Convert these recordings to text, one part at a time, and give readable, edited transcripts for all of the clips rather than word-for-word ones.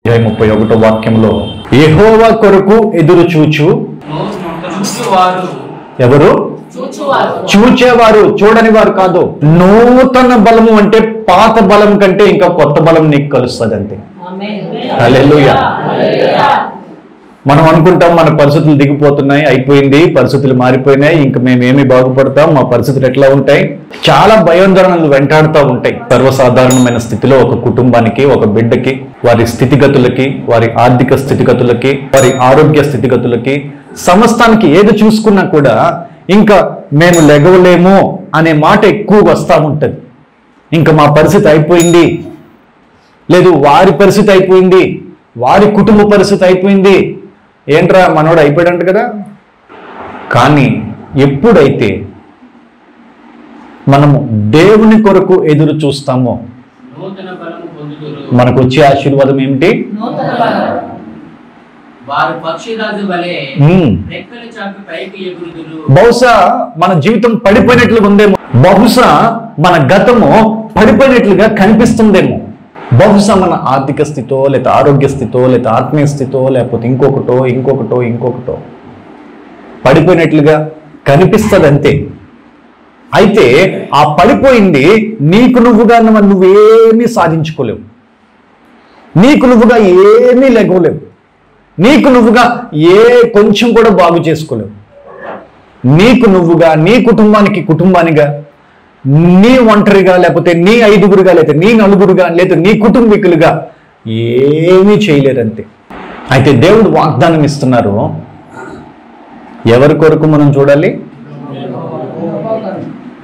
31వ వాక్యంలో యెహోవా కొరకు ఎదురు చూచు ఎవరు? చూచేవారు, చూడని వారు కాదు. నూతన బలము అంటే పాత బలం కంటే ఇంకా కొత్త బలం నీకు కలుస్తుంది అంతే. హల్లెలూయా. మనం అనుకుంటాం మన పరిస్థితులు దిగిపోతున్నాయి, అయిపోయింది, పరిస్థితులు మారిపోయినాయి, ఇంక మేమేమి బాగుపడతాం, మా పరిస్థితులు ఎట్లా ఉంటాయి. చాలా భయాందోళనలు వెంటాడుతూ ఉంటాయి. సర్వసాధారణమైన స్థితిలో ఒక కుటుంబానికి, ఒక బిడ్డకి, వారి స్థితిగతులకి, వారి ఆర్థిక స్థితిగతులకి, వారి ఆరోగ్య స్థితిగతులకి, సమస్తానికి ఏది చూసుకున్నా కూడా ఇంకా మేము లెగవలేము అనే మాట ఎక్కువ వస్తూ ఉంటుంది. ఇంకా మా పరిస్థితి అయిపోయింది, లేదు వారి పరిస్థితి అయిపోయింది, వారి కుటుంబ పరిస్థితి అయిపోయింది, ఏంట్రా మనోడు అయిపోయాడంట కదా. కానీ ఎప్పుడైతే మనము దేవుని కొరకు ఎదురు చూస్తామో మనకు వచ్చే ఆశీర్వాదం ఏమిటి? బహుశా మన జీవితం పడిపోయినట్లుగా ఉందేమో, బహుశా మన గతము పడిపోయినట్లుగా కనిపిస్తుందేమో, బహుశా మన ఆర్థిక స్థితో, లేదా ఆరోగ్య స్థితో, లేదా ఆత్మీయ స్థితో, లేకపోతే ఇంకొకటో పడిపోయినట్లుగా కనిపిస్తుంది అంతే. అయితే ఆ పడిపోయింది నీకు నువ్వుగా నువ్వేమీ సాధించుకోలేవు, నీకు నువ్వుగా ఏమీ లెగవలేవు, నీకు నువ్వుగా కొంచెం కూడా బాగు చేసుకోలేవు. నీకు నువ్వుగా, నీ కుటుంబానిగా, నీ ఒంటరిగా, లేకపోతే నీ 5గురుగా, లేకపోతే నీ 4గురుగా, లేకపోతే నీ కుటుంబీకులుగా ఏమీ చేయలేరంతే. అయితే దేవుడు వాగ్దానం ఇస్తున్నారు. ఎవరి కొరకు మనం చూడాలి?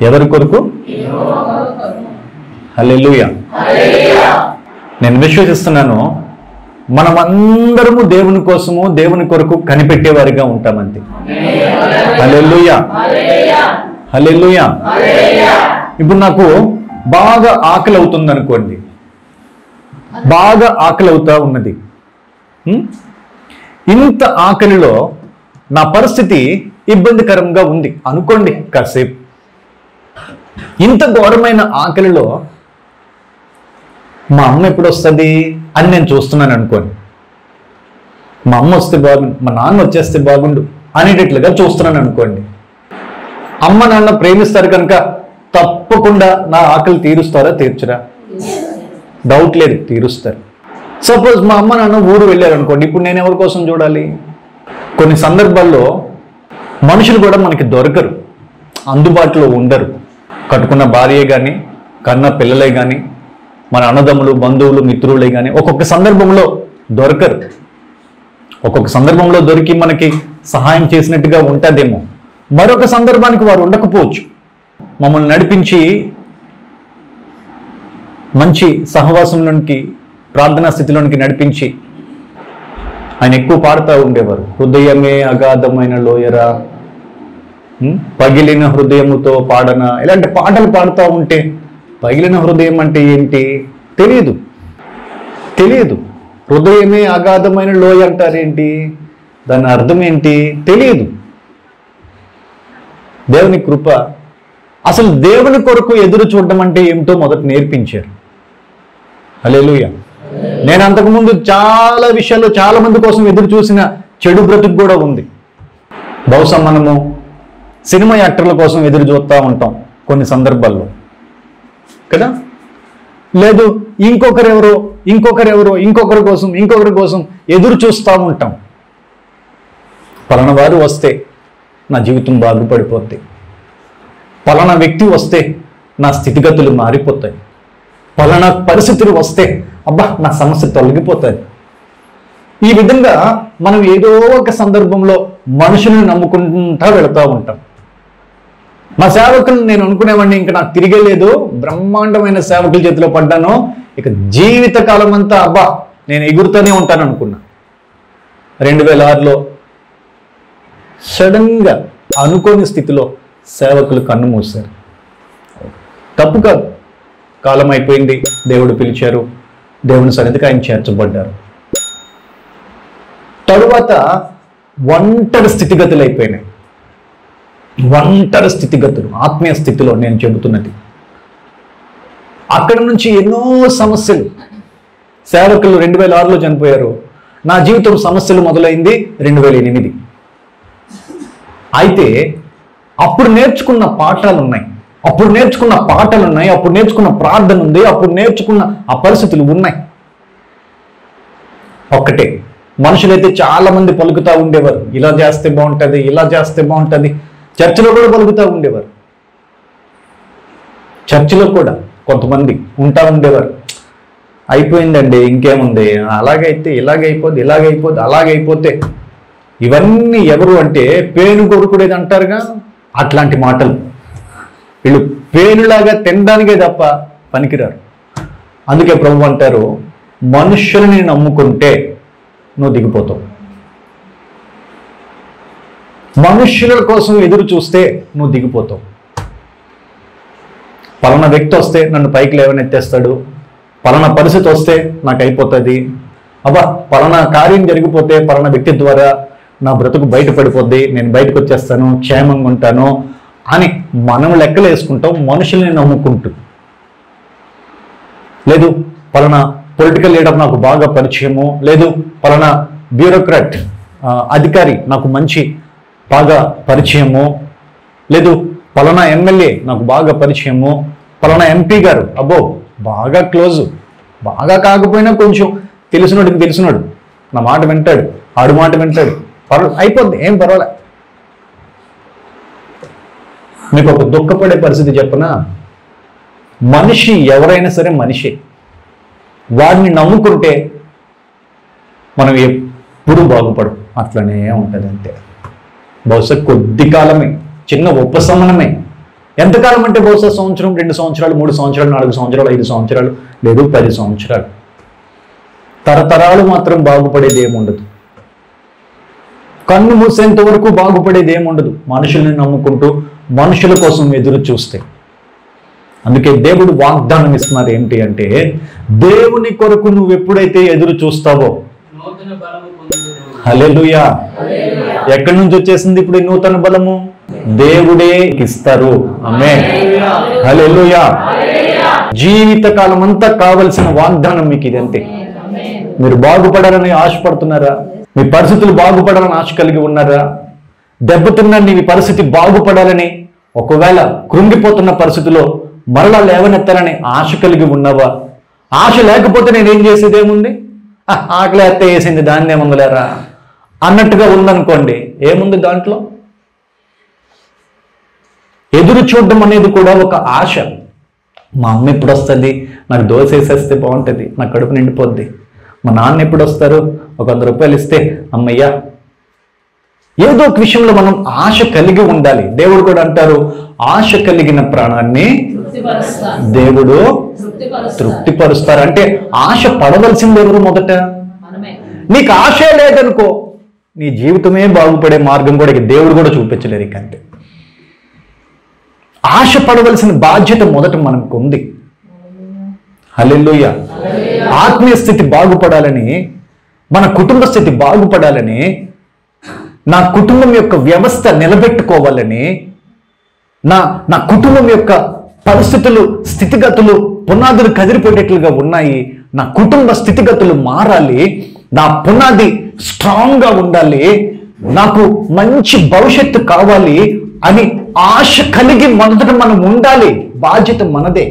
ఎవరి కొరకు? హల్లెలూయా. నేను విశ్వసిస్తున్నాను, మనమందరము దేవుని కోసము, దేవుని కొరకు కనిపెట్టేవారిగా ఉంటామంతే. హల్లెలూయా, హల్లెలూయా. ఇప్పుడు నాకు బాగా ఆకలి అవుతుంది అనుకోండి, బాగా ఆకలి అవుతా ఉన్నది. ఇంత ఆకలిలో నా పరిస్థితి ఇబ్బందికరంగా ఉంది అనుకోండి కాసేపు. ఇంత ఘోరమైన ఆకలిలో మా అమ్మ ఎప్పుడు వస్తుంది అని నేను చూస్తున్నాను అనుకోండి. మా అమ్మ వస్తే బాగుండు, మా నాన్న వచ్చేస్తే బాగుండు అనేటట్లుగా చూస్తున్నాను అనుకోండి. అమ్మ నాన్న ప్రేమిస్తారు కనుక తప్పకుండా నా ఆకలి తీరుస్తారా? తీర్చరా? డౌట్ లేదు, తీరుస్తారు. సపోజ్ మా అమ్మ నాన్న ఊరు వెళ్ళారు అనుకోండి, ఇప్పుడు నేను ఎవరి కోసం చూడాలి? కొన్ని సందర్భాల్లో మనుషులు కూడా మనకి దొరకరు, అందుబాటులో ఉండరు. కట్టుకున్న భార్యే కానీ, కన్న పిల్లలే కానీ, మన అన్నదమ్ములు, బంధువులు, మిత్రులే కానీ ఒక్కొక్క సందర్భంలో దొరకరు. ఒక్కొక్క సందర్భంలో దొరికి మనకి సహాయం చేసినట్టుగా ఉంటుందేమో, మరొక సందర్భానికి వారు ఉండకపోవచ్చు. మమ్మల్ని నడిపించి మంచి సహవాసంలోనికి, ప్రార్థనా స్థితిలోనికి నడిపించి ఆయన ఎక్కువ పాడుతూ ఉండేవారు. హృదయమే అగాధమైన లోయరా, పగిలిన హృదయముతో పాడనా, ఇలాంటి పాటలు పాడుతూ ఉంటే పగిలిన హృదయం అంటే ఏంటి తెలియదు. హృదయమే అగాధమైన లోయ అంటారేంటి, దాని అర్థం ఏంటి తెలియదు. దేవుని కృప, అసలు దేవుని కొరకు ఎదురు చూడడం అంటే ఏమిటో మొదట నేర్పించారు. హల్లెలూయా. నేను అంతకుముందు చాలా విషయాల్లో చాలా మంది కోసం ఎదురు చూసిన చెడు బ్రతుకు కూడా ఉంది. బహుశా మనము సినిమా యాక్టర్ల కోసం ఎదురు చూస్తూ ఉంటాం కొన్ని సందర్భాల్లో కదా, లేదు ఇంకొకరి కోసం ఎదురు చూస్తూ ఉంటాం. పలానా వారు వస్తే నా జీవితం బాగుపడిపోతాయి, పలానా వ్యక్తి వస్తే నా స్థితిగతులు మారిపోతాయి, పలానా పరిస్థితులు వస్తే అబ్బా నా సమస్య తొలగిపోతాయి. ఈ విధంగా మనం ఏదో ఒక సందర్భంలో మనుషులను నమ్ముకుంటా వెళుతూ ఉంటాం. మా సేవకులు నేను అనుకునేవాడిని, ఇంకా నాకు తిరిగే లేదు, బ్రహ్మాండమైన సేవకుల చేతిలో పడ్డాను, ఇక జీవితకాలం అంతా అబ్బా నేను ఎగురుతూనే ఉంటాను అనుకున్నా. 2006లో సడన్గా అనుకోని స్థితిలో సేవకులు కన్ను మూశారు. తప్పు కాదు, కాలం అయిపోయింది, దేవుడు పిలిచారు, దేవుని సన్నిధికి ఆయన చేర్చబడ్డారు. తరువాత ఒంటరి స్థితిగతులు అయిపోయినాయి. ఒంటరి స్థితిగతులు, ఆత్మీయ స్థితిలో నేను చెబుతున్నది. అక్కడ నుంచి ఎన్నో సమస్యలు, సేవకులు 2006లో చనిపోయారు. నా జీవితం సమస్యలు మొదలైంది 2008. అయితే అప్పుడు నేర్చుకున్న పాఠాలు ఉన్నాయి, అప్పుడు నేర్చుకున్న ప్రార్థన ఉంది, అప్పుడు నేర్చుకున్న ఆ పరిస్థితులు ఉన్నాయి. ఒక్కటే, మనుషులైతే చాలా మంది పలుకుతూ ఉండేవారు, ఇలా చేస్తే బాగుంటుంది, ఇలా చేస్తే బాగుంటుంది. చర్చిలో కూడా పలుకుతూ ఉండేవారు, చర్చిలో కూడా కొంతమంది ఉంటా ఉండేవారు. అయిపోయిందండి, ఇంకేముంది, అలాగైతే ఇలాగైపోతే. ఇవన్నీ ఎవరు అంటే పేను కొరుకుడేది అంటారుగా, అట్లాంటి మాటలు. వీళ్ళు పేనులాగా తినడానికే తప్ప పనికిరారు. అందుకే ప్రభు అంటారు, మనుషుల్ని నమ్ముకుంటే నువ్వు దిగిపోతావు, మనుష్యుల కోసం ఎదురు చూస్తే నువ్వు దిగిపోతావు. పలానా వ్యక్తి వస్తే నన్ను పైకి లేవనెత్తేస్తాడు, పలానా పరిస్థితి వస్తే నాకు అయిపోతుంది, పలానా కార్యం జరిగిపోతే పలానా వ్యక్తి ద్వారా నా బ్రతుకు బయటపడిపోద్ది, నేను బయటకు వచ్చేస్తాను, క్షేమంగా ఉంటాను అని మనం లెక్కలు వేసుకుంటాం మనుషుల్ని నమ్ముకుంటూ. లేదు పలానా పొలిటికల్ లీడర్ నాకు బాగా పరిచయము, లేదు పలానా బ్యూరోక్రాట్ అధికారి నాకు బాగా పరిచయము, లేదు పలానా ఎమ్మెల్యే నాకు బాగా పరిచయము, పలానా ఎంపీ గారు అబ్బో బాగా క్లోజు, బాగా కాకపోయినా కొంచెం తెలిసినోడు నా మాట వింటాడు, ఆడు మాట వింటాడు, అయిపోద్ది, ఏం పర్వాలే. మీకు ఒక దుఃఖపడే పరిస్థితి చెప్పనా, మనిషి ఎవరైనా సరే మనిషి, వాడిని నమ్ముకుంటే మనం ఎప్పుడు బాగుపడం, అట్లనే ఉంటుంది అంతే. బహుశా కొద్ది కాలమే, చిన్న ఉపశమనమే. ఎంతకాలం అంటే బహుశా సంవత్సరం, 2 సంవత్సరాలు, 3 సంవత్సరాలు, 4 సంవత్సరాలు, 5 సంవత్సరాలు, లేదు 10 సంవత్సరాలు. తరతరాలు మాత్రం బాగుపడేది ఏముండదు, కన్ను మూసేంత వరకు బాగుపడేది ఏముండదు మనుషుల్ని నమ్ముకుంటూ మనుషుల కోసం ఎదురు చూస్తే. అందుకే దేవుడు వాగ్దానం ఇస్తున్నారు ఏంటి అంటే, దేవుని కొరకు నువ్వు ఎప్పుడైతే ఎదురు చూస్తావో, హల్లెలూయా, ఎక్కడి నుంచి వచ్చేసింది ఇప్పుడు ఈ నూతన బలము? దేవుడే ఇస్తారు. ఆమేన్, హల్లెలూయా. జీవితకాలం అంతా కావలసిన వాగ్దానం మీకు ఇది అంతే. మీరు బాగుపడాలని ఆశపడుతున్నారా? మీ పరిస్థితులు బాగుపడాలని ఆశ కలిగి ఉన్నారా? దెబ్బతిన్న నీ పరిస్థితి బాగుపడాలని, ఒకవేళ కృంగిపోతున్న పరిస్థితిలో మరలా లేవనెత్తాలని ఆశ కలిగి ఉన్నావా? ఆశ లేకపోతే నేనేం చేసేది ఏముంది, ఆకలి ఎత్తే వేసింది దాన్ని ఏముందిలేరా అన్నట్టుగా ఉందనుకోండి, ఏముంది దాంట్లో? ఎదురు చూడడం అనేది కూడా ఒక ఆశ. మా అమ్మ ఎప్పుడు వస్తుంది, నాకు దోశ వేసేస్తే బాగుంటుంది, నా కడుపు నిండిపోద్ది. మా నాన్న ఎప్పుడు వస్తారు, ఒక 100 రూపాయలు ఇస్తే అమ్మయ్యా. ఏదో ఒక విషయంలో మనం ఆశ కలిగి ఉండాలి. దేవుడు కూడా అంటారు, ఆశ కలిగిన ప్రాణాన్ని దేవుడు తృప్తిపరుస్తారు. అంటే ఆశ పడవలసింది ఎవరు? మొదట నీకు ఆశే లేదనుకో, నీ జీవితమే బాగుపడే మార్గం కూడా దేవుడు కూడా చూపించలేరు. ఇక అంతే. ఆశ పడవలసిన బాధ్యత మొదట మనకు ఉంది. హల్లెలూయా. ఆత్మీయ స్థితి బాగుపడాలని, మన కుటుంబ స్థితి బాగుపడాలని, నా కుటుంబం యొక్క వ్యవస్థ నిలబెట్టుకోవాలని, నా కుటుంబం యొక్క పరిస్థితులు, స్థితిగతులు, పునాదులు కదిలిపోయేటట్లుగా ఉన్నాయి, నా కుటుంబ స్థితిగతులు మారాలి, నా పునాది స్ట్రాంగ్గా ఉండాలి, నాకు మంచి భవిష్యత్తు కావాలి అని ఆశ కలిగి మొదట మనం ఉండాలి. బాధ్యత మనదే.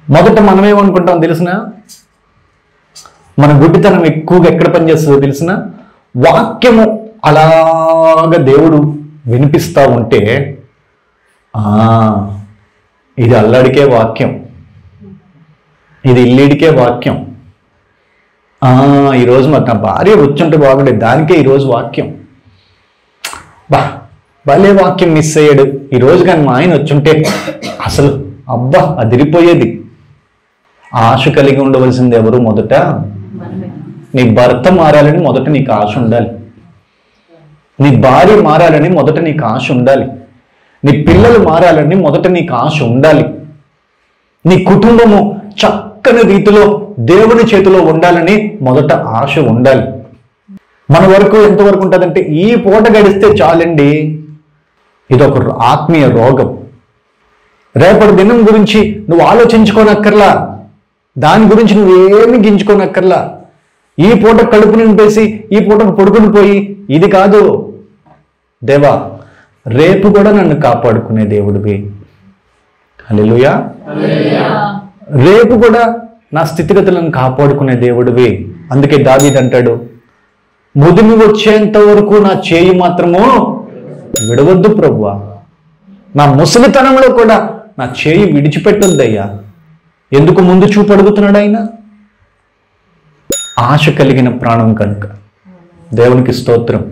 మొదట మనమేమనుకుంటాం తెలిసిన, మన గుడ్డితనం ఎక్కువగా ఎక్కడ పనిచేస్తుందో తెలిసిన, వాక్యము అలాగా దేవుడు వినిపిస్తూ ఉంటే, ఇది అల్లాడికే వాక్యం, ఇది ఇల్లీడికే వాక్యం, ఈరోజు మరి నా భార్య వచ్చుంటే బాగుండేది, దానికే ఈరోజు వాక్యం, భలే వాక్యం మిస్ అయ్యాడు ఈరోజు, కానీ మా ఆయన వచ్చుంటే అసలు అబ్బా అదిరిపోయేది. ఆశ కలిగి ఉండవలసింది ఎవరు? మొదట నీ భర్త మారాలని మొదట నీకు ఆశ ఉండాలి, నీ భార్య మారాలని మొదట నీకు ఆశ ఉండాలి, నీ పిల్లలు మారాలని మొదట నీకు ఆశ ఉండాలి, నీ కుటుంబము చక్కని రీతిలో దేవుని చేతిలో ఉండాలని మొదట ఆశ ఉండాలి. మన వరకు ఎంతవరకు ఉంటుందంటే, ఈ పూట గడిస్తే చాలండి, ఇదొక ఆత్మీయ రోగం. రేపటి దినం గురించి నువ్వు ఆలోచించుకోనక్కర్లా, దాని గురించి నువ్వేమి గింజుకోనక్కర్లా. ఈ పూట కడుపు నింపేసి ఈ పూటకు పడుకుని పోయి ఇది కాదు. దేవా, రేపు కూడా నన్ను కాపాడుకునే దేవుడివి. హల్లెలూయా. రేపు కూడా నా స్థితిగతులను కాపాడుకునే దేవుడివి. అందుకే దావీదు అంటాడు, ముదిమి వచ్చేంత వరకు నా చేయి మాత్రము విడవద్దు ప్రభువా. నా ముసలితనంలో కూడా నా చేయి విడిచిపెట్టొద్దయ్యా. ఎందుకు ముందు చూపు అడుగుతున్నాడు ఆయన? ఆశ కలిగిన ప్రాణం కనుక. దేవునికి స్తోత్రం.